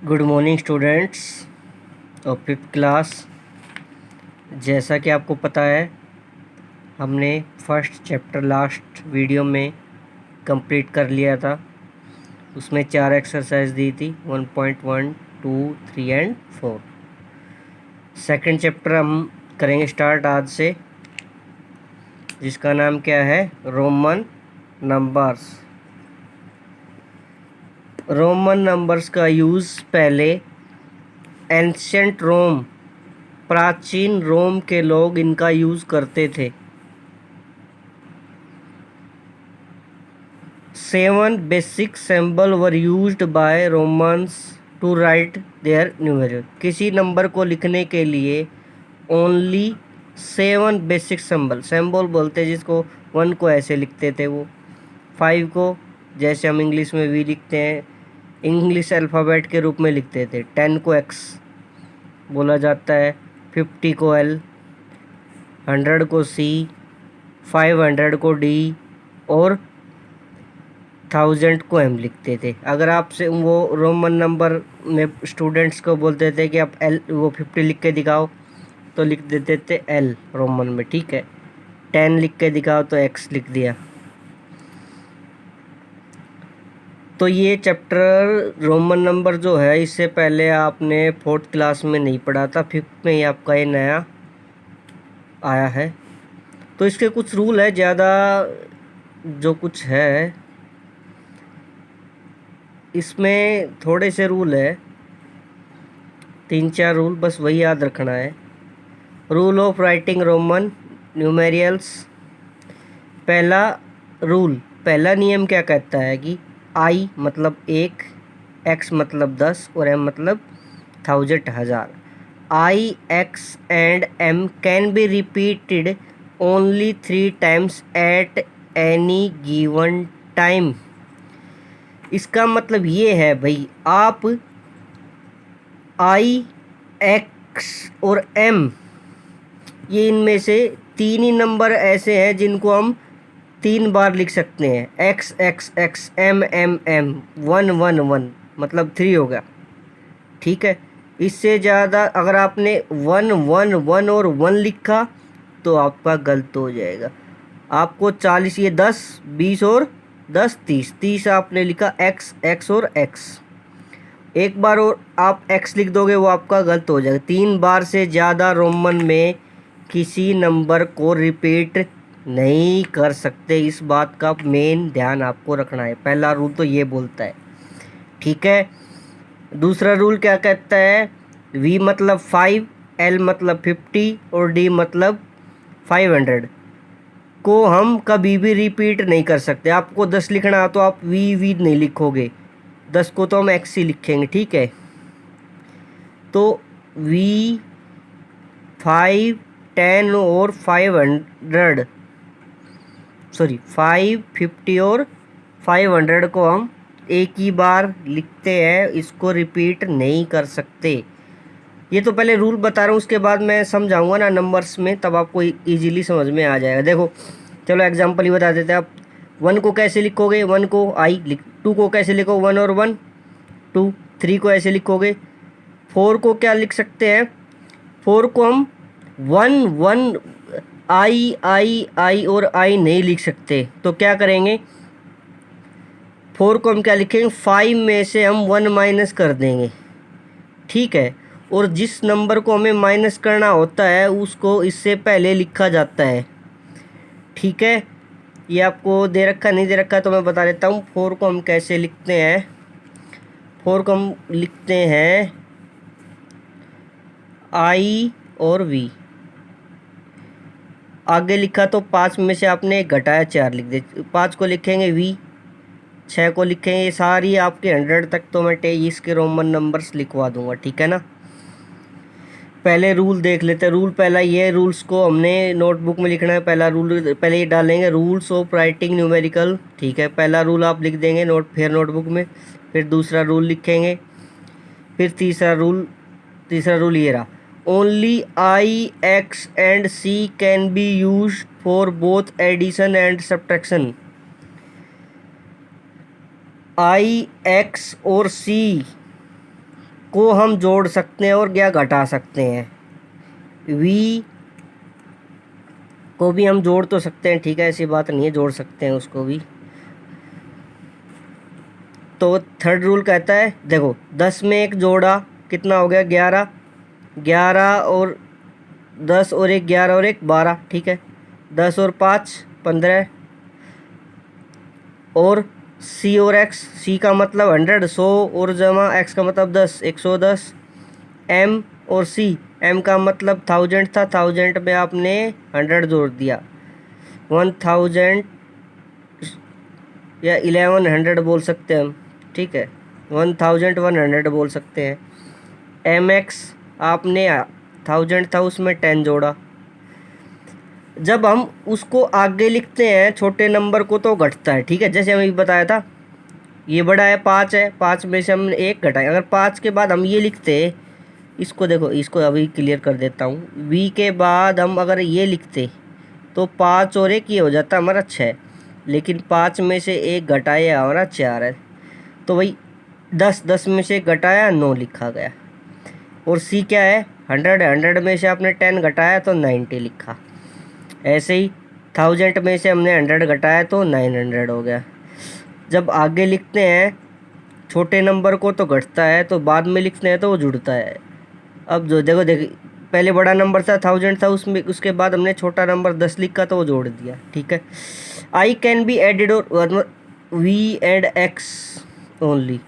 Good morning students और fifth class. जैसा कि आपको पता है हमने फर्स्ट चैप्टर लास्ट वीडियो में कंप्लीट कर लिया था। उसमें 4 एक्सरसाइज दी थी 1.1, 2, 3 एंड 4। सेकंड चैप्टर हम करेंगे स्टार्ट आज से, जिसका नाम क्या है? Roman numbers. रोमन नंबर्स का यूज़ पहले एंशिएंट रोम, प्राचीन रोम के लोग इनका यूज़ करते थे। 7 basic symbol were used by Romans to write their numeral. किसी नंबर को लिखने के लिए ओनली 7 बेसिक सिंबल बोलते हैं, जिसको 1 को ऐसे लिखते थे वो, 5 को जैसे हम इंग्लिश में वी लिखते हैं इंग्लिश अल्फ़ाबेट के रूप में लिखते थे, 10 को एक्स बोला जाता है, 50 को एल, 100 को सी, 500 को डी और 1000 को एम लिखते थे। अगर आपसे वो रोमन नंबर में स्टूडेंट्स को बोलते थे कि आप एल वो 50 लिख के दिखाओ, तो लिख देते थे एल रोमन में, ठीक है। 10 लिख के दिखाओ तो एक्स लिख दिया। तो ये चैप्टर रोमन नंबर जो है, इससे पहले आपने 4th क्लास में नहीं पढ़ा था, 5th में ही आपका ये नया आया है। तो इसके कुछ रूल है, ज़्यादा जो कुछ है इसमें थोड़े से रूल है, 3-4 रूल, बस वही याद रखना है। Rule of writing Roman numerals. पहला रूल, पहला नियम क्या कहता है कि आई मतलब 1, एक्स मतलब 10 और एम मतलब 1000। I, X and M can be repeated only 3 times at any given time. इसका मतलब ये है भाई, आप आई, एक्स और एम, ये इनमें से 3 ही नंबर ऐसे हैं जिनको हम 3 बार लिख सकते हैं। X X X, M M M, 1 1 1 मतलब 3 हो गया, ठीक है। इससे ज़्यादा अगर आपने 1 1 1 और 1 लिखा तो आपका गलत हो जाएगा। आपको 40, ये 10 20 और 10 30, 30 आपने लिखा एक्स एक्स और एक्स, एक बार और आप एक्स लिख दोगे वो आपका गलत हो जाएगा। 3 बार से ज़्यादा रोमन में किसी नंबर को रिपीट नहीं कर सकते, इस बात का मेन ध्यान आपको रखना है। पहला रूल तो ये बोलता है, ठीक है। दूसरा रूल क्या कहता है? वी मतलब 5, एल मतलब 50 और डी मतलब 500 को हम कभी भी रिपीट नहीं कर सकते। आपको 10 लिखना है तो आप वी नहीं लिखोगे, 10 को तो हम एक्स ही लिखेंगे, ठीक है। तो वी, 5, 10 और 500, सॉरी 5, 50 और 500 को हम एक ही बार लिखते हैं, इसको रिपीट नहीं कर सकते। ये तो पहले रूल बता रहा हूँ, उसके बाद मैं समझाऊंगा ना नंबर्स में, तब आपको इजीली समझ में आ जाएगा। देखो चलो एग्जांपल ही बता देते हैं। आप 1 को कैसे लिखोगे? 1 को आई लिख, 2 को कैसे लिखो? 1 और 1 2, 3 को ऐसे लिखोगे। 4 को क्या लिख सकते हैं? 4 को हम 1 1 आई और आई नहीं लिख सकते, तो क्या करेंगे? 4 को हम क्या लिखेंगे? 5 में से हम 1 माइनस कर देंगे, ठीक है। और जिस नंबर को हमें माइनस करना होता है उसको इससे पहले लिखा जाता है, ठीक है। ये आपको दे रखा नहीं दे रखा तो मैं बता देता हूँ। 4 को हम कैसे लिखते हैं? 4 को हम लिखते हैं आई और वी, आगे लिखा तो 5 में से आपने घटाया 4 लिख दे, 5 को लिखेंगे वी, 6 को लिखेंगे। सारी आपके 100 तक तो मैं इसके रोमन नंबर्स लिखवा दूंगा, ठीक है ना। पहले रूल देख लेते हैं। रूल पहला ये, रूल्स को हमने नोटबुक में लिखना है। पहला रूल पहले ये डालेंगे, रूल्स ऑफ राइटिंग न्यूमेरिकल, ठीक है। पहला रूल आप लिख देंगे फिर नोटबुक में, फिर दूसरा रूल लिखेंगे, फिर तीसरा रूल ये रहा, only I, X and C can be use for both addition and subtraction. I, X और सी को हम जोड़ सकते हैं और क्या घटा सकते हैं। वी को भी हम जोड़ तो सकते हैं, ठीक है, ऐसी बात नहीं है, जोड़ सकते हैं उसको भी। तो थर्ड रूल कहता है, देखो 10 में एक जोड़ा कितना हो गया 11, 11 और 10 और एक 11 और एक 12, ठीक है, 10 और 5 15, और सी और एक्स, सी का मतलब 100, 100 और जमा एक्स का मतलब 10, 110, एम और सी, एम का मतलब 1000 था, 1000 में आपने 100 जोड़ दिया, 1000 या 1100 बोल सकते हैं हम, ठीक है, 1100 बोल सकते हैं। एम एक्स आपने 1000 था उसमें 10 जोड़ा। जब हम उसको आगे लिखते हैं छोटे नंबर को तो घटता है, ठीक है, जैसे हमें बताया था ये बड़ा है 5 है, 5 में से हमने एक घटाए, अगर 5 के बाद हम ये लिखते, इसको देखो, इसको अभी क्लियर कर देता हूँ, वी के बाद हम अगर ये लिखते तो 5 और एक ये हो जाता हमारा 6, लेकिन 5 में से एक घटाया हमारा 4 है, तो वही 10 में से घटाया 9 लिखा गया। और सी क्या है 100, 100 में से आपने 10 घटाया तो 90 लिखा। ऐसे ही 1000 में से हमने 100 घटाया तो 900 हो गया। जब आगे लिखते हैं छोटे नंबर को तो घटता है, तो बाद में लिखते हैं तो वो जुड़ता है। अब जो देखो पहले बड़ा नंबर था 1000 था, उसमें उसके बाद हमने छोटा नंबर 10 लिखा तो वो जोड़ दिया, ठीक है। आई कैन बी एडिड और V and X only,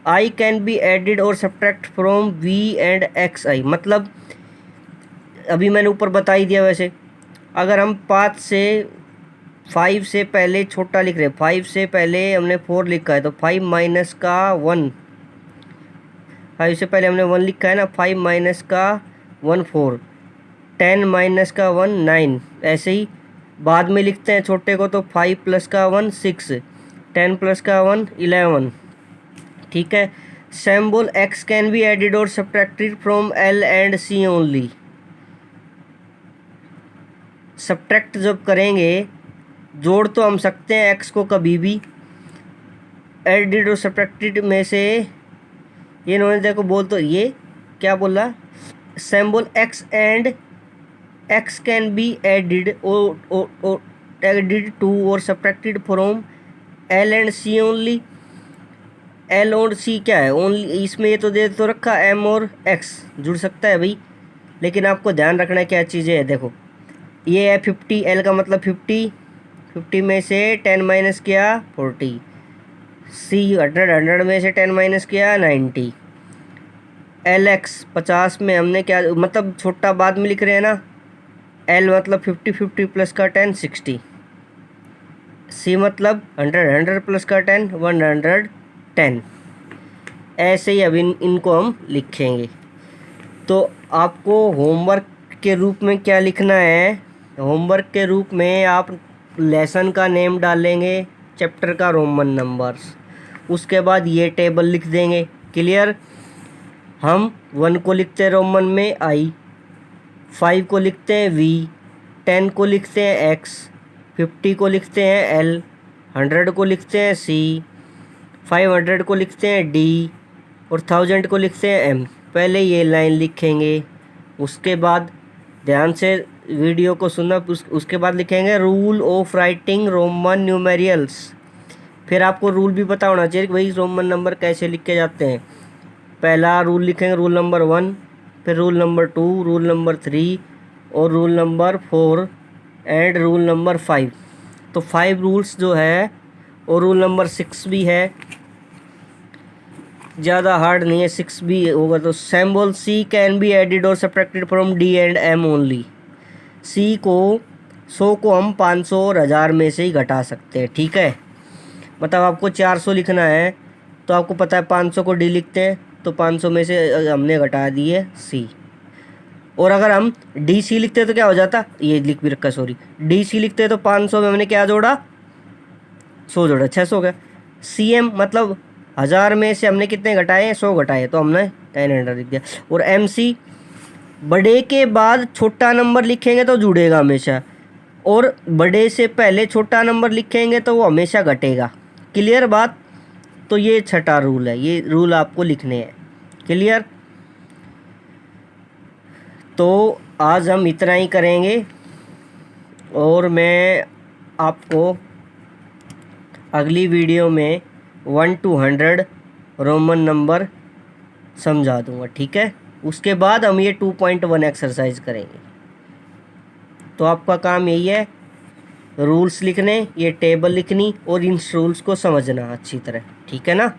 I can be added और subtract from V and X I, मतलब अभी मैंने ऊपर बता ही दिया। वैसे अगर हम 5 से पहले छोटा लिख रहे हैं, 5 से पहले हमने 4 लिखा है तो 5 माइनस का 1, 5 से पहले हमने 1 लिखा है ना, 5 माइनस का 1 4, 10 माइनस का 1 9, ऐसे ही बाद में लिखते हैं छोटे को तो 5 प्लस का 1 6, 10 प्लस का 1 11, ठीक है। Symbol X can be added और subtracted from L and C only, subtract जब करेंगे जोड़ तो हम सकते हैं एक्स को कभी भी, एडिड और सब्ट्रैक्टेड में से ये इन्होंने देखो बोल तो ये क्या बोला, symbol X and X can be added or added to or subtracted from L and C only. L और सी क्या है ओनली, इसमें ये तो दे तो रखा एम और एक्स जुड़ सकता है भाई, लेकिन आपको ध्यान रखना है क्या चीज़ें है। देखो ये है 50, एल का मतलब 50, 50 में से 10 माइनस किया 40, सी 100, 100 में से 10 माइनस किया 90, एल एक्स 50 में हमने क्या मतलब छोटा बाद में लिख रहे हैं ना, एल मतलब 50, 50 प्लस का 10 60, सी मतलब 100, 100 प्लस का 10 110, ऐसे ही अभी इनको हम लिखेंगे। तो आपको होमवर्क के रूप में क्या लिखना है, होमवर्क के रूप में आप लेसन का नेम डालेंगे, चैप्टर का रोमन नंबर्स, उसके बाद ये टेबल लिख देंगे, क्लियर। हम 1 को लिखते हैं रोमन में आई, 5 को लिखते हैं वी, 10 को लिखते हैं एक्स, 50 को लिखते हैं एल, 100 को लिखते हैं सी, 500 को लिखते हैं डी और 1000 को लिखते हैं एम। पहले ये लाइन लिखेंगे, उसके बाद ध्यान से वीडियो को सुनना, उसके बाद लिखेंगे रूल ऑफ राइटिंग रोमन न्यूमेरियल्स। फिर आपको रूल भी पता होना चाहिए कि भाई रोमन नंबर कैसे लिखे जाते हैं। पहला रूल लिखेंगे रूल नंबर 1, फिर रूल नंबर 2, रूल नंबर 3 और rule number 4 and rule number 5। तो 5 रूल्स जो है, और रूल नंबर 6 भी है, ज़्यादा हार्ड नहीं है, 6 भी होगा। तो symbol C can be added और subtracted from D and M only, C को 100 को हम 500 और 1000 में से ही घटा सकते हैं, ठीक है। मतलब आपको 400 लिखना है तो आपको पता है 500 को डी लिखते हैं, तो 500 में से हमने घटा दी है सी। और अगर हम डी सी लिखते हैं तो क्या हो जाता, ये लिख भी रखा सॉरी, डी सी लिखते हैं तो 500 में हमने क्या जोड़ा 100 जोड़ा 600 हो गया। सी एम मतलब 1000 में से हमने कितने घटाए 100 घटाए तो हमने 900 लिख दिया। और एम सी बड़े के बाद छोटा नंबर लिखेंगे तो जुड़ेगा हमेशा, और बड़े से पहले छोटा नंबर लिखेंगे तो वो हमेशा घटेगा, क्लियर बात। तो ये छठा रूल है, ये रूल आपको लिखने हैं, क्लियर। तो आज हम इतना ही करेंगे और मैं आपको अगली वीडियो में 1 to 100 रोमन नंबर समझा दूंगा, ठीक है। उसके बाद हम ये 2.1 एक्सरसाइज करेंगे। तो आपका काम यही है, रूल्स लिखने, ये टेबल लिखनी और इन रूल्स को समझना अच्छी तरह, ठीक है ना।